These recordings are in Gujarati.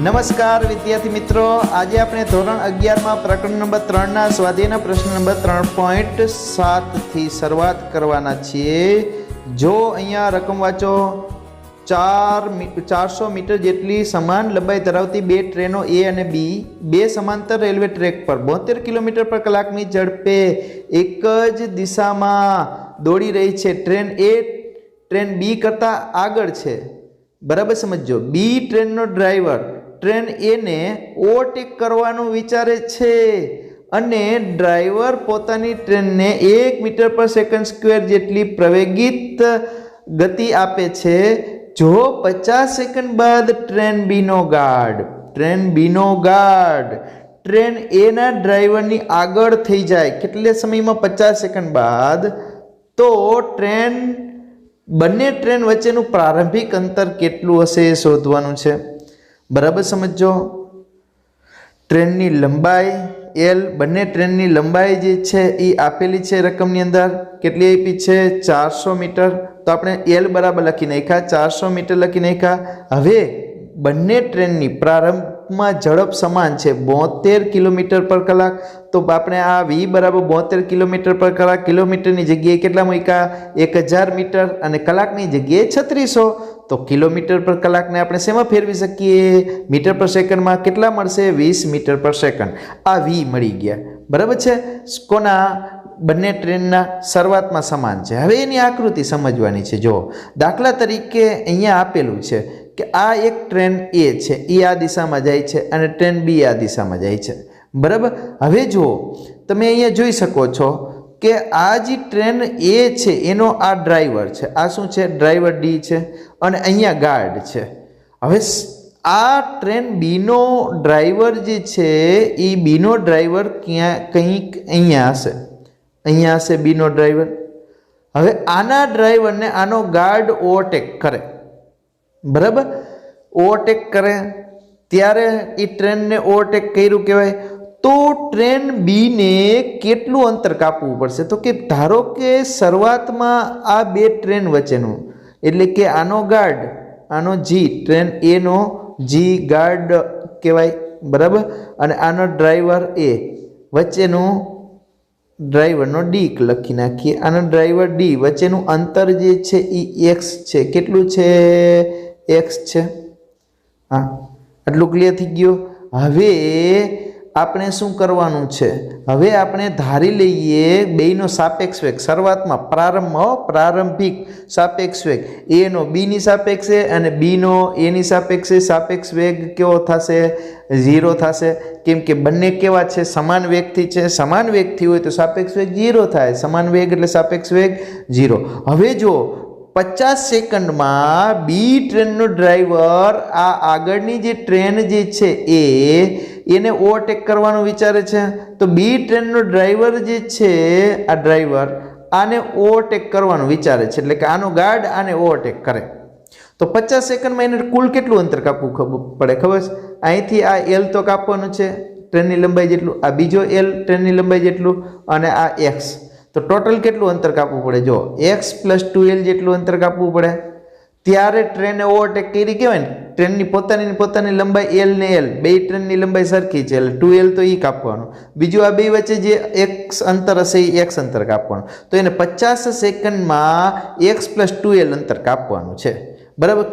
નમસ્કાર વિદ્યાર્થી મિત્રો, આજે આપણે ધોરણ 11માં પ્રકરણ નંબર 3ના સ્વાધ્યાયના પ્રશ્ન નંબર 3.7 થી શરૂઆત કરવાના છીએ। જો અહીંયા રકમ વાંચો, 400 મીટર જેટલી સમાન લંબાઈ ધરાવતી બે ટ્રેનો એ અને બી બે સમાંતર રેલવે ટ્રેક પર 72 કિલોમીટર પર કલાકની ઝડપે એક જ દિશામાં દોડી રહી છે। ટ્રેન એ ટ્રેન બી કરતાં આગળ છે, બરાબર સમજો। બી ટ્રેનનો ડ્રાઈવર ટ્રેન એ ને ઓવરટેક કરવાનું વિચારે છે અને ડ્રાઈવર પોતાની ટ્રેનને 1 મીટર પર સેકન્ડ સ્ક્વેર જેટલી પ્રવેગિત ગતિ આપે છે। જો 50 સેકન્ડ બાદ ટ્રેન બીનો ગાર્ડ ટ્રેન એ ના ડ્રાઈવરની આગળ થઈ જાય, કેટલા સમયમાં? 50 સેકન્ડ બાદ, તો બંને ટ્રેન વચ્ચેનું પ્રારંભિક અંતર કેટલું હશે એ શોધવાનું છે, બરાબર સમજો। ટ્રેનની લંબાઈ એલ, બંને ટ્રેનની લંબાઈ જે છે એ આપેલી છે રકમની અંદર, કેટલી આપી છે? 400 મીટર। તો આપણે એલ બરાબર લખી નાખ્યા, 400 મીટર લખી નાખ્યા। હવે બંને ટ્રેનની પ્રારંભમાં ઝડપ સમાન છે, 72 કિલોમીટર પર કલાક। તો આપણે આ વી બરાબર 72 કિલોમીટર પર કલાક, કિલોમીટરની જગ્યાએ કેટલા મૂક્યા? 1000 મીટર, અને કલાકની જગ્યાએ 3600। તો કિલોમીટર પર કલાકને આપણે શેમાં ફેરવી શકીએ? મીટર પર સેકન્ડમાં। કેટલા મળશે? 20 મીટર પર સેકન્ડ। આ વી મળી ગયા, બરાબર છે। કોના? બંને ટ્રેનના શરૂઆતમાં સમાન છે। હવે એની આકૃતિ સમજવાની છે। જો દાખલા તરીકે અહીંયા આપેલું છે કે આ એક ટ્રેન એ છે, એ આ દિશામાં જાય છે અને ટ્રેન બી આ દિશામાં જાય છે, બરાબર। હવે જો તમે અહીંયા જોઈ શકો છો કે આ જે ટ્રેન એ છે એનો આ ડ્રાઈવર છે, આ શું છે? ડ્રાઈવર ડી છે, અને અહીંયા ગાર્ડ છે। હવે આ ટ્રેન બીનો ડ્રાઈવર જે છે એ બીનો ડ્રાઈવર કંઈક અહીંયા હશે બીનો ડ્રાઈવર। હવે આના ડ્રાઈવરને આનો ગાર્ડ ઓવરટેક કરે, બરાબર? ઓવરટેક કરે ત્યારે એ ટ્રેનને ઓવરટેક કર્યું કહેવાય। તો ટ્રેન બીને કેટલું અંતર કાપવું પડશે? તો કે ધારો કે શરૂઆતમાં આ બે ટ્રેન વચ્ચેનું, એટલે કે આનો ગાર્ડ, આનો જી, ટ્રેન એનો જી ગાર્ડ કહેવાય, બરાબર? અને આનો ડ્રાઈવર એ વચ્ચેનું, ડ્રાઈવરનો ડી લખી નાખીએ, આનો ડ્રાઈવર ડી વચ્ચેનું અંતર જે છે એ એક્સ છે। કેટલું છે? એક્સ છે। હા, આટલું ક્લિયર થઈ ગયું। હવે આપણે શું કરવાનું છે? હવે આપણે ધારી લઈએ બેયનો સાપેક્ષ વેગ, શરૂઆતમાં પ્રારંભિક સાપેક્ષ વેગ એનો બીની સાપેક્ષે અને બીનો એની સાપેક્ષે સાપેક્ષ વેગ કેવો થશે? 0 થશે, કેમ કે બંને કેવા છે? સમાન વેગથી છે। સમાન વેગથી હોય તો સાપેક્ષ વેગ 0 થાય, સમાન વેગ એટલે સાપેક્ષ વેગ 0। હવે જો 50 સેકન્ડમાં બી ટ્રેનનો ડ્રાઈવર આ આગળની જે ટ્રેન જે છે એને ઓવરટેક કરવાનું વિચારે છે, તો બી ટ્રેનનો ડ્રાઈવર જે છે, આ ડ્રાઈવર આને ઓવરટેક કરવાનું વિચારે છે, એટલે કે આનો ગાર્ડ આને ઓવરટેક કરે। તો 50 સેકન્ડમાં એને કુલ કેટલું અંતર કાપવું પડે ખબર છે? અહીંથી આ એલ તો કાપવાનું છે ટ્રેનની લંબાઈ જેટલું, આ બીજો એલ ટ્રેનની લંબાઈ જેટલું, અને આ એક્સ। તો ટોટલ કેટલું અંતર કાપવું પડે? જો એક્સ પ્લસ 2l જેટલું અંતર કાપવું પડે, ત્યારે ટ્રેને ઓવરટેક કરી કહેવાય ને। ટ્રેનની પોતાની લંબાઈ એલ ને એલ, બે ટ્રેનની લંબાઈ સરખી છે, એટલે 2l તો એ કાપવાનું, બીજું આ બે વચ્ચે જે એક્સ અંતર હશે એ એક્સ અંતર કાપવાનું। તો એને 50 સેકન્ડમાં એક્સ પ્લસ 2l અંતર કાપવાનું છે, બરાબર?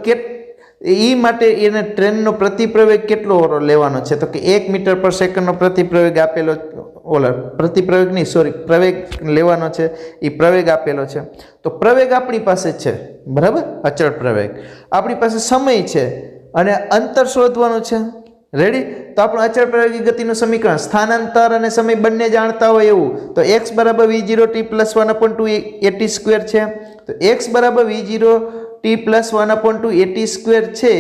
એ માટે એને ટ્રેનનો પ્રતિપ્રવેગ કેટલો લેવાનો છે? તો કે 1 મીટર પર સેકન્ડનો પ્રતિપ્રવેગ આપેલો, પ્રવેગ લેવાનો છે, એ પ્રવેગ આપેલો છે। તો પ્રવેગ આપણી પાસે છે, બરાબર? અચળ પ્રવેગ આપણી પાસે, સમય છે અને અંતર શોધવાનું છે, રેડી? તો આપણું અચળ પ્રવેગી ગતિનું સમીકરણ, સ્થાનાંતર અને સમય બંને જાણતા હોય એવું, તો x બરાબર v0t + 1/2 at² છે। તો x બરાબર v0t + 1/2 at² છે।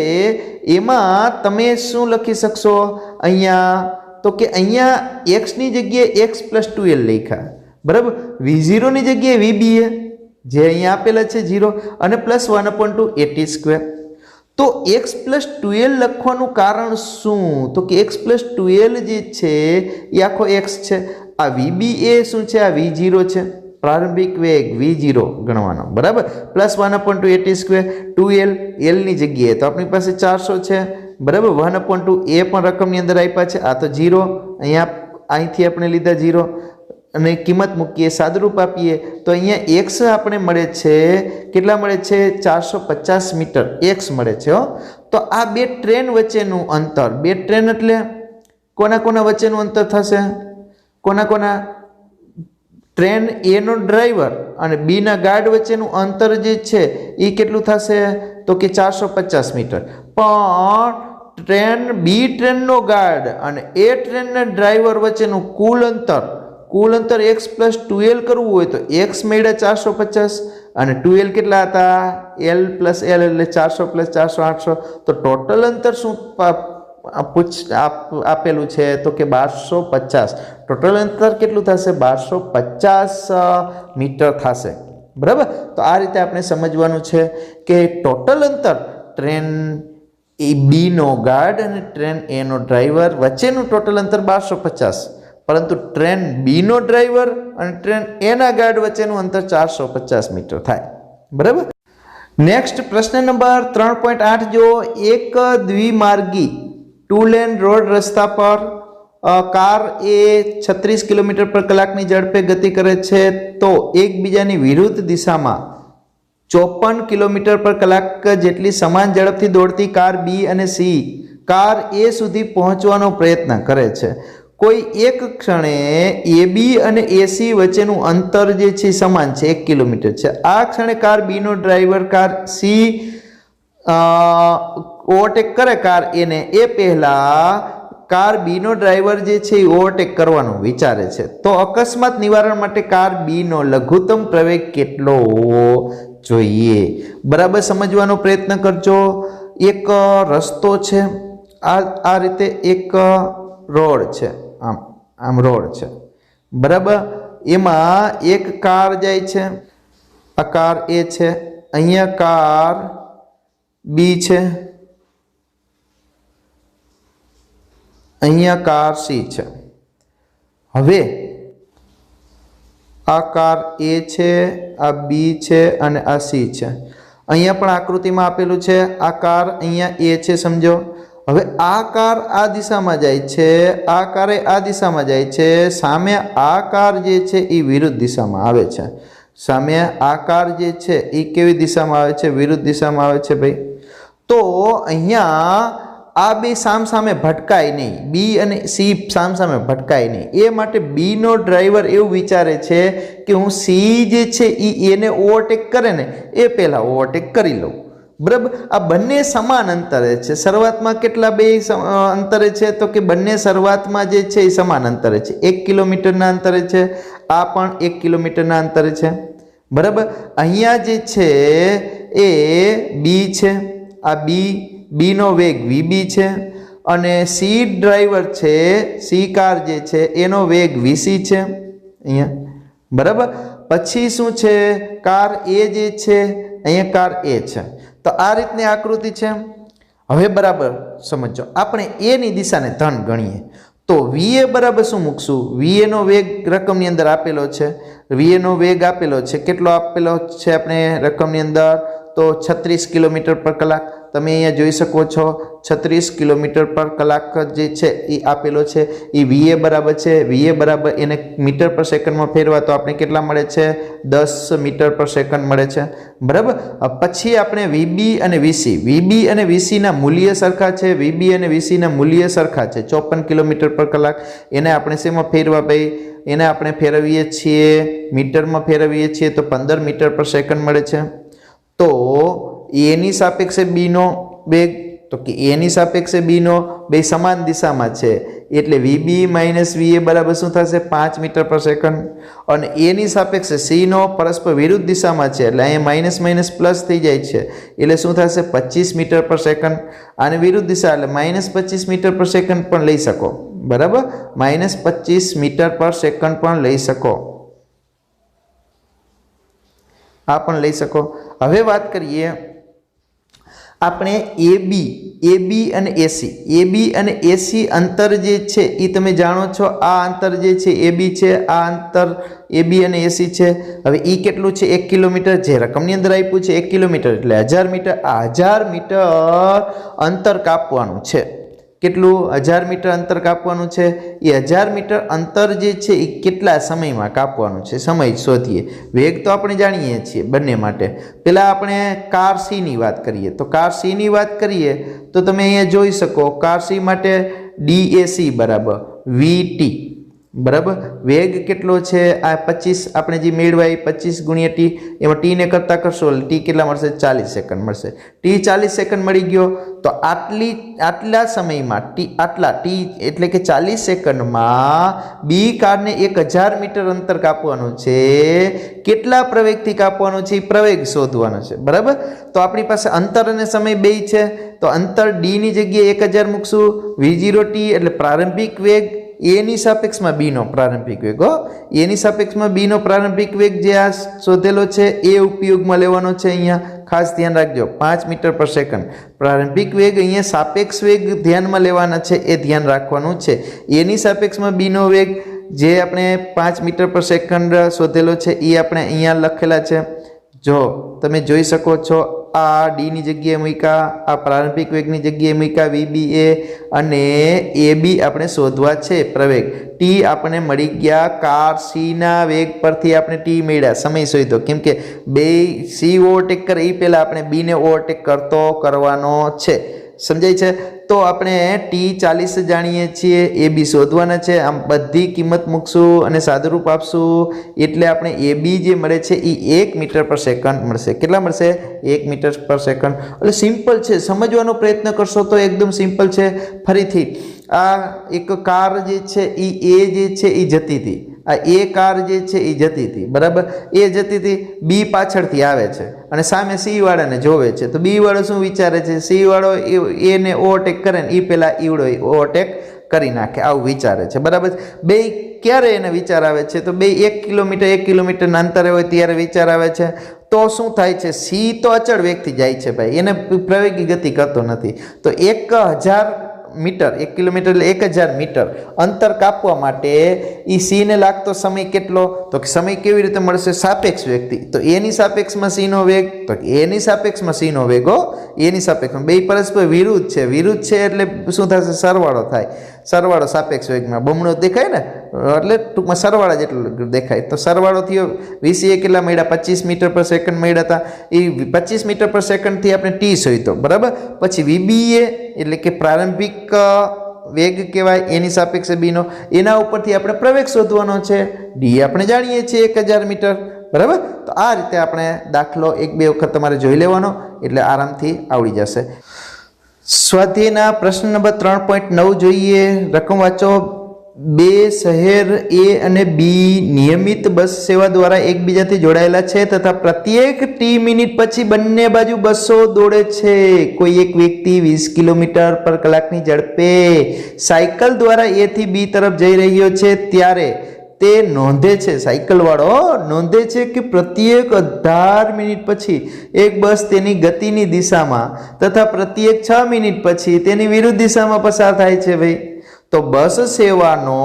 એમાં તમે શું લખી શકશો અહીંયા? તો કે અહીંયા x ની જગ્યાએ x + 2l લખ્યા, બરાબર? v0 ની જગ્યાએ vb જે અહીંયા આપેલા છે 0, અને +1/2 at²। તો x + 2l લખવાનું કારણ શું? તો કે x + 2l જે છે એ આખો x છે, આ vb એ શું છે? આ v0 છે, પ્રારંભિક વેગ v0 ગણવાનો, બરાબર? +1/2 at², 2l, l ની જગ્યાએ તો આપણી પાસે 400 છે, बराबर 1/2 ए पण रकमनी अंदर आप्या छे आ तो 0 अहींया અહીંથી આપણે લીધા 0 અને કિંમત મૂકીએ સાદુરૂપ આપીએ તો અહીંયા x આપણે મળે છે કેટલા મળે છે 450 મીટર x મળે છે હો તો આ બે ટ્રેન વચ્ચેનું અંતર બે ટ્રેન એટલે કોના કોના વચ્ચેનું અંતર થશે કોના કોના ટ્રેન એ નો ડ્રાઈવર અને બી ના ગાર્ડ વચ્ચેનું અંતર જે છે એ કેટલું થશે તો કે 450 મીટર પણ ट्रेन बी ट्रेन नो गार्ड अने ए ट्रेन ना ड्राइवर वच्चेनु कुल अंतर x + 2l करवुं होय तो x मेळ्या 450 अने 2l केटला हता l + l એટલે 400 + 400 800 तो टोटल अंतर शुं आपेलुं छे तो के 1250 टोटल अंतर केटलुं थशे 1250 मीटर थशे बराबर तो आ रीते आपणे समजवानुं छे के टोटल अंतर ट्रेन ए बी नो गार्ड और ट्रेन ए नो ड्राइवर वच्चेनु टोटल अंतर 1250 परंतु ट्रेन बी नो ड्राइवर और ट्रेन ए ना गार्ड वच्चेनु अंतर 450 मीटर थाय बराबर। नेक्स्ट प्रश्न नंबर 3.8 जो एक द्विमार्गी 2 लेन रोड रस्ता पर कार ए 36 किलोमीटर पर कलाकनी झड़पे गति करे छे तो एकबीजानी विरुद्ध दिशा में 54 किलोमीटर पर कलाक जेटली समान झड़पथी दौड़ती कार बी अने सी कार ए सुधी पहोंचवानो प्रयत्न करे छे कोई एक क्षणे ए बी अने ए सी वच्चेनुं अंतर जे छे समान छे 1 किलोमीटर छे आ क्षणे कार बी नो ड्राइवर कार सी ओवरटेक करे कार ए ने ए पहेला कार बी नो ड्राइवर जे छे ओवरटेक करवानुं विचारे छे तो अकस्मात निवारण माटे कार बी नो लघुत्तम प्रवेग केटलो होवो જોઈએ બરાબર સમજવાનો પ્રયત્ન કરજો એક રસ્તો છે આ રીતે એક રોડ છે આમ રોડ છે બરાબર એમાં એક કાર જાય છે આ કાર એ છે અહીંયા કાર બી છે અહીંયા કાર સી છે હવે आ कार ए छे आ बी छे अने आ सी छे अहींया पण आकृतिमां आपेलुं छे आ कार अहींया ए छे समजो हवे आ कार आ दिशामां जाय छे आ कार आ दिशामां जाय छे सामे आ कार जे छे ई विरुद्ध दिशामां आवे छे सामे आ कार जे छे ई केवी दिशामां आवे छे विरुद्ध दिशामां आवे छे भाई तो अहींया आ बे सामसामे भटकाय नहीं बी अने सी सामसामे भटकाय नहीं ए माटे बी नो ड्राइवर एवुं विचारे छे कि हूँ सी जे छे ई एने ओवरटेक करे ने ए पहेला ओवरटेक करी लऊं बराबर आ बंने समान अंतरे छे शरूआतमां केटला बे अंतरे छे तो कि बंने शरूआतमां जे छे ई समान अंतरे छे 1 किलोमीटरना अंतरे छे आ पण 1 किलोमीटरना अंतरे छे बराबर अहींया जे छे ए बी छे आ बी नो वेग वीबी छे अने सी ड्राइवर छे सी कार जे छे एनो वेग वीसी छे अहींया बराबर पछी शुं छे कार ए जे छे अहींया कार ए छे तो आ रीतनी आकृति छे हवे बराबर समझो आपणे ए नी दिशाने धन गणीए तो वीए बराबर शुं मूकशुं वीए नो वेग रकमनी अंदर आपेलो छे वीए नो वेग आपेलो छे केटलो आपेलो छे आपणे रकमनी अंदर तो 36 किलोमीटर पर कलाक तमे अहींया जोई शको छो 36 किलोमीटर पर कलाक जे छे ई आपेलो छे ई वीए बराबर छे वीए बराबर एने मीटर पर सेकंड में फेरवा तो आपणे केटला मळे छे 10 मीटर पर सेकंड मळे छे बराबर पछी आपणे वीबी अने वीसी ना मूल्य सरखा छे वीबी अने वीसी ना मूल्य सरखा छे 54 किलोमीटर पर कलाक एने आपणे शेमां फेरवा भाई एने आपणे फेरवीए छीए मीटर में फेरवीए छीए तो 15 मीटर पर सेकंड मळे छे तो ए नी सापेक्षे बी नो वेग तो कि ए नी सापेक्षे बी नो बे समान दिशा में छे एटले वीबी माइनस वीए बराबर शुं थशे 5 मीटर पर सेकंड और ए नी सापेक्षे सी नो परस्पर विरुद्ध दिशा में छे एटले अहींया माइनस माइनस प्लस थई जाय छे एटले शुं थशे 25 मीटर पर सेकंड आने विरुद्ध दिशा एटले माइनस 25 मीटर पर सेकंड पण लई शको बराबर माइनस 25 मीटर पर सेकंड पण लई शको आ पण लई शको हवे बात करिए આપણે એબી અને એસી અંતર જે છે એ તમે જાણો છો, આ અંતર જે છે એબી છે, આ અંતર એબી અને એસી છે. હવે એ કેટલું છે? 1 કિલોમીટર. જે રકમની અંદર આપ્યું છે 1 કિલોમીટર એટલે 1000 મીટર. આ 1000 મીટર અંતર કાપવાનું છે. કેટલું? 1000 મીટર અંતર કાપવાનું છે. એ 1000 મીટર અંતર જે છે એ કેટલા સમયમાં કાપવાનું છે? સમય શોધીએ. વેગ તો આપણે જાણીએ છીએ બંને માટે. પહેલાં આપણે કાર સીની વાત કરીએ. તો કાર સીની વાત કરીએ તો તમે અહીંયા જોઈ શકો, કાર સી માટે DAC બરાબર VT બરાબર. વેગ કેટલો છે? આ 25 આપણે જે મેળવાય 25 ગુણ્યા ટી, એમાં ટીને કરતાં કરશો ટી કેટલા મળશે? 40 સેકન્ડ મળશે. ટી 40 સેકન્ડ મળી ગયો. તો આટલા સમયમાં ટી એટલે કે 40 સેકન્ડમાં બી કારને 1000 મીટર અંતર કાપવાનું છે. કેટલા પ્રવેગથી કાપવાનું છે? પ્રવેગ શોધવાનો છે બરાબર. તો આપણી પાસે અંતર અને સમય બે છે. તો અંતર ડીની જગ્યાએ 1000 મૂકશું. V0t એટલે પ્રારંભિક વેગ, એની સાપેક્ષમાં બીનો પ્રારંભિક વેગ. એની સાપેક્ષમાં બીનો પ્રારંભિક વેગ જે આ શોધેલો છે એ ઉપયોગમાં લેવાનો છે. અહીંયા ખાસ ધ્યાન રાખજો, 5 મીટર પર સેકન્ડ પ્રારંભિક વેગ. અહીંયા સાપેક્ષ વેગ ધ્યાનમાં લેવાના છે, એ ધ્યાન રાખવાનું છે. એની સાપેક્ષમાં બીનો વેગ જે આપણે 5 મીટર પર સેકન્ડ શોધેલો છે એ આપણે અહીંયા લખેલા છે. જો તમે જોઈ શકો છો, આ ડીની જગ્યાએ મૂક્યા, આ પ્રારંભિક વેગની જગ્યાએ મૂક્યા VBA, અને AB આપણે શોધવા છે પ્રવેગ. ટી આપણે મળી ગયા કાર સીના વેગ પરથી આપણે ટી મળ્યા, સમય શોધ્યો. કેમ કે બે સી ઓવરટેક કરે એ પહેલાં આપણે બીને ઓવરટેક કરવાનો છે. સમજાય છે? તો આપણે ટી 40 જાણીએ છીએ, AB શોધવાના છે. આમ બધી કિંમત મૂકશું અને સાદુરૂપ આપશું એટલે આપણે AB જે મળે છે એ 1 મીટર પર સેકન્ડ મળશે. કેટલા મળશે? 1 મીટર પર સેકન્ડ. એટલે સિમ્પલ છે, સમજવાનો પ્રયત્ન કરશો તો એકદમ સિમ્પલ છે. ફરીથી આ એક કાર જે છે એ જે છે એ જતી હતી, આ એ કાર જે છે એ જતી હતી બરાબર. એ જતી હતી, બી પાછળથી આવે છે અને સામે સી વાળાને જોવે છે. તો બી વાળો શું વિચારે છે? સી વાળો એને ઓવરટેક કરે ને એ પેલા ઈવડો ઓવરટેક કરી નાખે, આવું વિચારે છે બરાબર. બે ક્યારે એને વિચાર આવે છે? તો બે 1 કિલોમીટરના અંતરે હોય ત્યારે વિચાર આવે છે. તો શું થાય છે? સી તો અચળ વેગથી જાય છે ભાઈ, એને પ્રવેગી ગતિ કરતો નથી. તો 1000 મીટર, 1 કિલોમીટર એટલે 1000 મીટર અંતર કાપવા માટે એ સીને લાગતો સમય કેટલો? તો સમય કેવી રીતે મળશે? સાપેક્ષ વેગથી. તો એની સાપેક્ષમાં સીનો વેગ, તો એની સાપેક્ષમાં સીનો વેગ. એની સાપેક્ષમાં બે પરસ્પર વિરુદ્ધ છે એટલે શું થશે? સરવાળો થાય. સરવાળો સાપેક્ષ વેગમાં બમણો દેખાય ને, એટલે ટૂંકમાં સરવાળા જેટલું દેખાય. તો સરવાળો થયો. VCA કેટલા મળ્યા? 25 મીટર પર સેકન્ડ મળ્યા હતા. એ 25 મીટર પર સેકન્ડથી આપણે ટી શોધ્યો બરાબર. પછી VBA એટલે કે પ્રારંભિક વેગ કહેવાય, એની સાપેક્ષે બીનો. એના ઉપરથી આપણે પ્રવેગ શોધવાનો છે. ડી આપણે જાણીએ છીએ 1000 મીટર બરાબર. તો આ રીતે આપણે દાખલો 1-2 વખત તમારે જોઈ લેવાનો એટલે આરામથી આવડી જશે. સ્વાધ્યાયના પ્રશ્ન નંબર 3.9 જોઈએ. રકમ વાંચો. બે શહેર A અને B નિયમિત બસ સેવા દ્વારા એકબીજાથી જોડાયેલા છે તથા પ્રત્યેક ટી મિનિટ પછી બંને બાજુ બસો દોડે છે. કોઈ એક વ્યક્તિ 20 કિલોમીટર પર કલાકની ઝડપે સાયકલ દ્વારા A થી B તરફ જઈ રહ્યો છે ત્યારે તે નોંધે છે, સાયકલ વાળો નોંધે છે કે પ્રત્યેક 18 મિનિટ પછી એક બસ તેની ગતિની દિશામાં તથા પ્રત્યેક 6 મિનિટ પછી તેની વિરુદ્ધ દિશામાં પસાર થાય છે. ભાઈ, તો બસ સેવાનો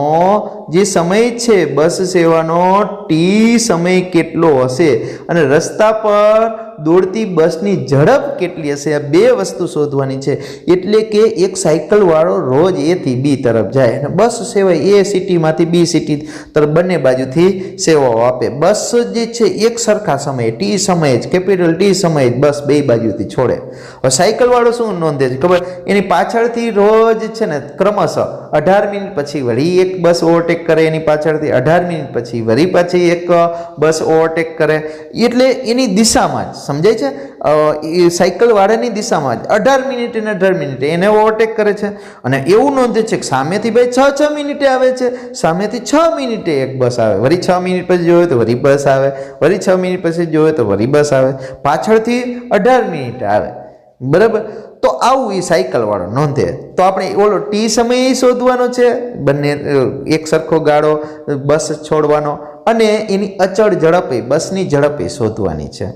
જે સમય છે, બસ સેવાનો ટી સમય કેટલો હશે અને રસ્તા પર દોડતી બસની ઝડપ કેટલી હશે, આ બે વસ્તુ શોધવાની છે. એટલે કે એક સાયકલ વાળો રોજ A થી B તરફ જાય અને બસ સેવા A સિટીમાંથી B સિટી તરફ બંને બાજુથી સેવાઓ આપે. બસ જે છે એક સરખા સમયે ટી સમયે જ, કેપિટલ ટી સમયે જ બસ બે બાજુથી છોડે. હવે સાયકલ વાળો શું નોંધે છે ખબર? એની પાછળથી રોજ છે ને ક્રમશઃ 18 મિનિટ પછી વળી એક બસ ઓવરટેક કરે, એની પાછળથી 18 મિનિટ પછી વળી પાછી એક બસ ઓવરટેક કરે. એટલે એની દિશામાં જ, સમજાય છે? એ સાયકલ વાળાની દિશામાં જ 18 મિનિટે ને 18 મિનિટે એને ઓવરટેક કરે છે. અને એવું નોંધે છે કે સામેથી ભાઈ 6 મિનિટે આવે છે, સામેથી 6 મિનિટે એક બસ આવે, વળી 6 મિનિટ પછી જોયું તો વળી બસ આવે, વળી 6 મિનિટ પછી જોયું તો વળી બસ આવે, પાછળથી 18 મિનિટે આવે બરાબર. તો આવું એ સાયકલ વાળો નોંધે. તો આપણે ઓલો ટી સમય શોધવાનો છે, બંને એક સરખો ગાળો બસ છોડવાનો. અને એની અચળ ઝડપે બસની ઝડપે શોધવાની છે.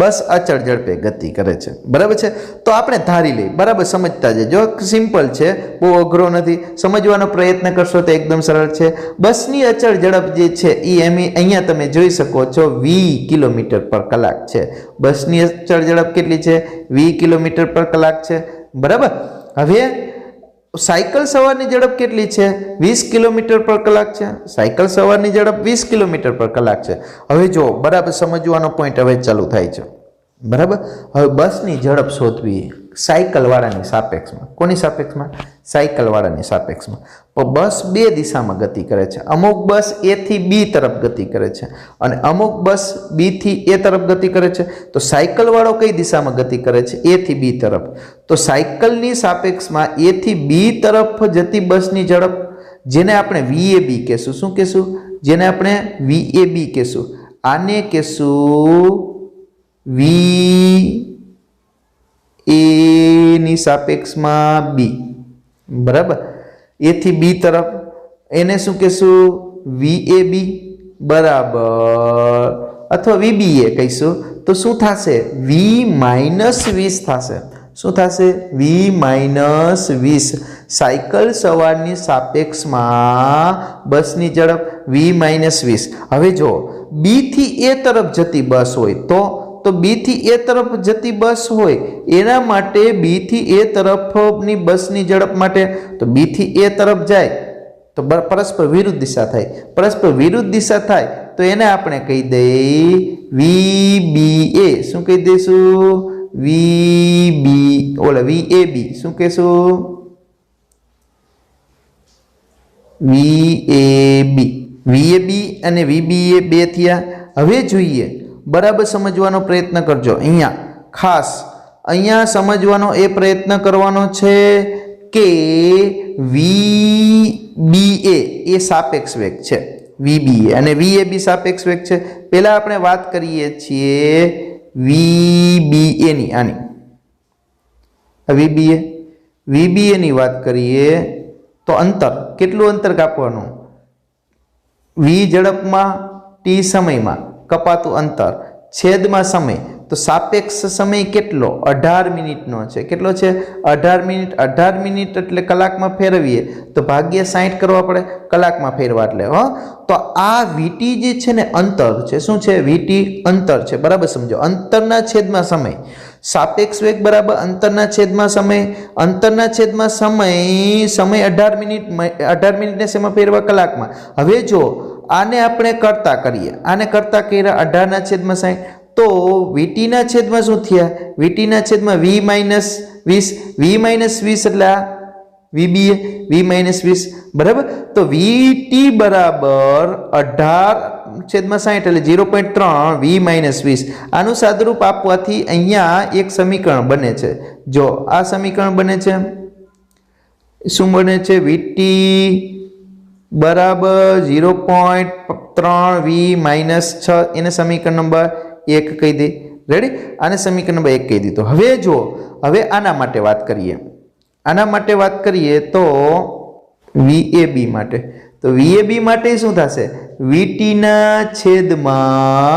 બસ અચળ ઝડપે ગતિ કરે છે. બરાબર છે. તો આપણે ધારી લઈએ. બરાબર, સમજતા જજો. સિમ્પલ છે, બહુ અઘરો નથી. સમજવાનો પ્રયત્ન કરશો તો એકદમ સરળ છે. બસની અચળ ઝડપ જે છે એ અહીંયા તમે જોઈ શકો છો 20 કિલોમીટર પર કલાક છે. બસની અચળ ઝડપ કેટલી છે? 20 કિલોમીટર પર કલાક છે. બરાબર. હવે સાયકલ સવારની ઝડપ કેટલી છે? 20 કિલોમીટર પર કલાક છે. સાયકલ સવારની ઝડપ 20 કિલોમીટર પર કલાક છે. હવે જો બરાબર સમજવાનો પોઈન્ટ હવે ચાલુ થાય છે. બરાબર. હવે બસની ઝડપ શોધવી સાયકલ વાળાની સાપેક્ષમાં. કોની સાપેક્ષમાં? સાયકલ વાળાની સાપેક્ષમાં. પણ બસ બે દિશામાં ગતિ કરે છે. અમુક બસ A થી B તરફ ગતિ કરે છે અને અમુક બસ B થી A તરફ ગતિ કરે છે. તો સાયકલ વાળો કઈ દિશામાં ગતિ કરે છે? A થી B તરફ. તો સાયકલની સાપેક્ષમાં A થી B તરફ જતી બસની ઝડપ, જેને આપણે VAB કહેશું. શું કહેશું? જેને આપણે VAB કહેશું. આને કહેશું VA ની સાપેક્ષમાં B. બરાબર. A થી B તરફ એને શું કહેશું? VAB બરાબર, અથવા VBA કહીશું. તો શું થશે? V-20 થશે. શું થશે? V-20. સાયકલ સવારની સાપેક્ષમાં બસની ઝડપ V-20. હવે જો B થી A તરફ જતી બસ હોય તો B થી A તરફ જતી બસ હોય એના માટે B થી A તરફની બસની ઝડપ માટે તો B થી A તરફ જાય તો પરસ્પર વિરુદ્ધ દિશા થાય. પરસ્પર વિરુદ્ધ દિશા થાય તો એને આપણે કહી દઈએ VBA. શું કહી દઈશું? VAB. શું કહેશું? VAB. VAB અને VBA બે થયા. હવે જોઈએ, બરાબર સમજવાનો પ્રયત્ન કરજો. અહીંયા ખાસ અહીંયા સમજવાનો એ પ્રયત્ન કરવાનો છે કે VBA એ સાપેક્ષ વેગ છે. VBA અને VAB સાપેક્ષ વેગ છે. પહેલા આપણે વાત કરીએ છીએ VBA ની. આની VBA ની વાત કરીએ તો અંતર, કેટલું અંતર કાપવાનું? V ઝડપમાં T સમયમાં કપાતું અંતર છેદમાં સમય. તો સાપેક્ષ સમય કેટલો? 18 મિનિટનો છે. કેટલો છે? 18 મિનિટ. 18 મિનિટ એટલે કલાકમાં ફેરવીએ તો ભાગ્ય 60 કરવા પડે. કલાકમાં ફેરવા એટલે તો આ VT જે છે ને અંતર છે. શું છે? VT અંતર છે. બરાબર સમજો. અંતરના છેદમાં સમય. સાપેક્ષ વેગ બરાબર અંતરના છેદમાં સમય. અંતરના છેદમાં સમય 18 મિનિટ. 18 મિનિટને શેમાં ફેરવા? કલાકમાં. હવે જો આને આપણે કરતા કરીએ, આને કરતા કર્યા 18 ના છેદમાં 60, તો VT ના છેદમાં શું થયા? VT ના છેદમાં V-20. V-20 એટલે આ VBA V-20. બરાબર. તો VT બરાબર 18 છેદમાં 60 એટલે 0.3 V-20. આનું સાદુરૂપ આપવાથી અહીંયા એક સમીકરણ બને છે. જો આ સમીકરણ બને છે. શું બને છે? VT બરાબર 0.3 V-6. એને સમીકરણ નંબર 1 કહી દે. રેડી? આને સમીકરણ નંબર 1 કહી દીધો. હવે જો હવે આના માટે વાત કરીએ. આના માટે વાત કરીએ તો VAB માટે. તો VAB માટે શું થશે? VT ના છેદમાં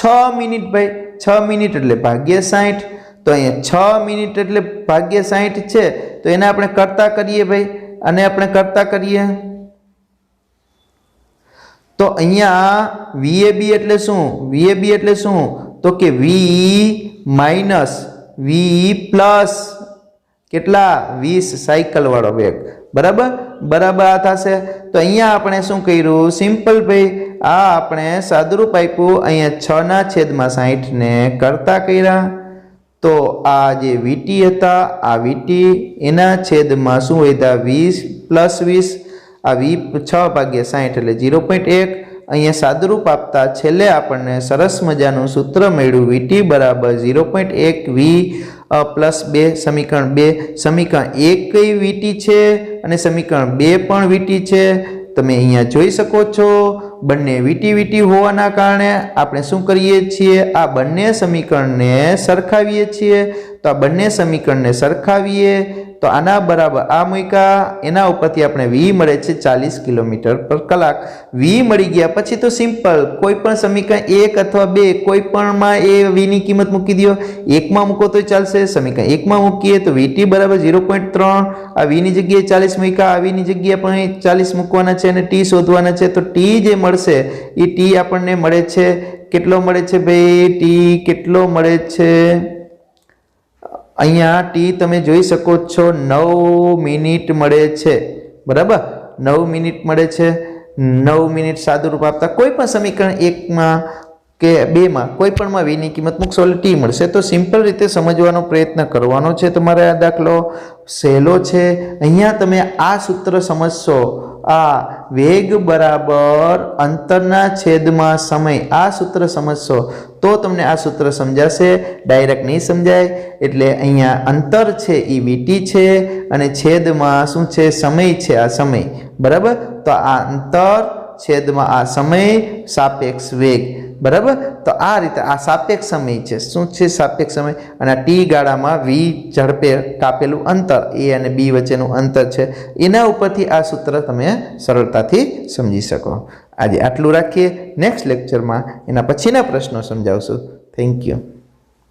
6 મિનિટ. ભાઈ 6 મિનિટ એટલે ભાગ્યા 60. તો અહીંયા 6 મિનિટ એટલે ભાગ્યા 60 છે. તો એને આપણે કરતા કરીએ. ભાઈ અને આપણે કરતા કરીએ તો અહીંયા VAB એટલે શું? VAB એટલે શું? તો કે V માઇનસ V પ્લસ કેટલા? 20 સાયકલ વાળો વેગ. બરાબર બરાબર આ થશે. તો અહીંયા આપણે શું કર્યું? સિમ્પલ ભાઈ આ આપણે સાદુરૂપ આપ્યું. અહીંયા 6 ના છેદમાં 60 ને કરતા કર્યા તો આ જે VT હતા આ VT એના છેદમાં શું વધ્યા? 20 પ્લસ 20. આ 6/60 એટલે 0.1. અહીંયા સાદુરૂપ આપતા છેલ્લે આપણને સરસ મજાનું સૂત્ર મળ્યું. VT બરાબર 0.1 V પ્લસ 2. સમીકરણ 2. સમીકરણ 1 કઈ VT છે અને સમીકરણ 2 પણ VT છે. તમે અહીંયા જોઈ શકો છો બંને VT હોવાના કારણે આપણે શું કરીએ છીએ? આ બંને સમીકરણને સરખાવીએ છીએ. તો આ બંને સમીકરણને સરખાવીએ તો આના બરાબર આ મૂક્યા, એના ઉપરથી આપણે v મળે છે 40 કિલોમીટર પર કલાક. v મળી ગયા પછી તો સિમ્પલ, કોઈ પણ સમીકરણ 1 અથવા 2 કોઈ પણમાં એ v ની કિંમત મૂકી દો. 1 માં મૂકો તો ચાલશે, સમીકરણ 1 માં મૂકીએ તો vt બરાબર 0.3, આ v ની જગ્યાએ 40 મૂક્યા, આ v ની જગ્યાએ પણ 40 મૂકવાના છે અને t શોધવાના છે. તો t જે મળશે એ t આપણને મળે છે, કેટલો મળે છે ભાઈ? t કેટલો મળે છે? અહીંયા t તમે જોઈ શકો છો 9 મિનિટ મળે છે, બરાબર? 9 મિનિટ મળે છે. 9 મિનિટ સાદું રૂપ આપતા કોઈ પણ સમીકરણ 1 માં કે 2 માં કોઈ પણમાં v ની કિંમત મૂકશો એટલે t મળશે. તો સિમ્પલ રીતે સમજવાનો પ્રયત્ન કરવાનો છે તમારે. આ દાખલો સહેલો છે. અહીંયા તમે આ સૂત્ર સમજશો, આ વેગ બરાબર અંતરના છેદમાં સમય, આ સૂત્ર સમજશો તો તમને આ સૂત્ર સમજાશે, ડાયરેક્ટ નહીં સમજાય. એટલે અહીંયા અંતર છે એ vt છે અને છેદમાં શું છે? સમય છે, આ સમય, બરાબર? તો આ અંતર છેદમાં આ સમય સાપેક્ષ વેગ, બરાબર? તો આ રીતે આ સાપેક્ષ સમય છે. શું છે? સાપેક્ષ સમય. અને આ t ગાળામાં v ઝડપે કાપેલું અંતર, a અને b વચ્ચેનું અંતર છે. એના ઉપરથી આ સૂત્ર તમે સરળતાથી સમજી શકો. આજે આટલું રાખીએ. નેક્સ્ટ લેક્ચરમાં એના પછીના પ્રશ્નો સમજાવશું. Thank you.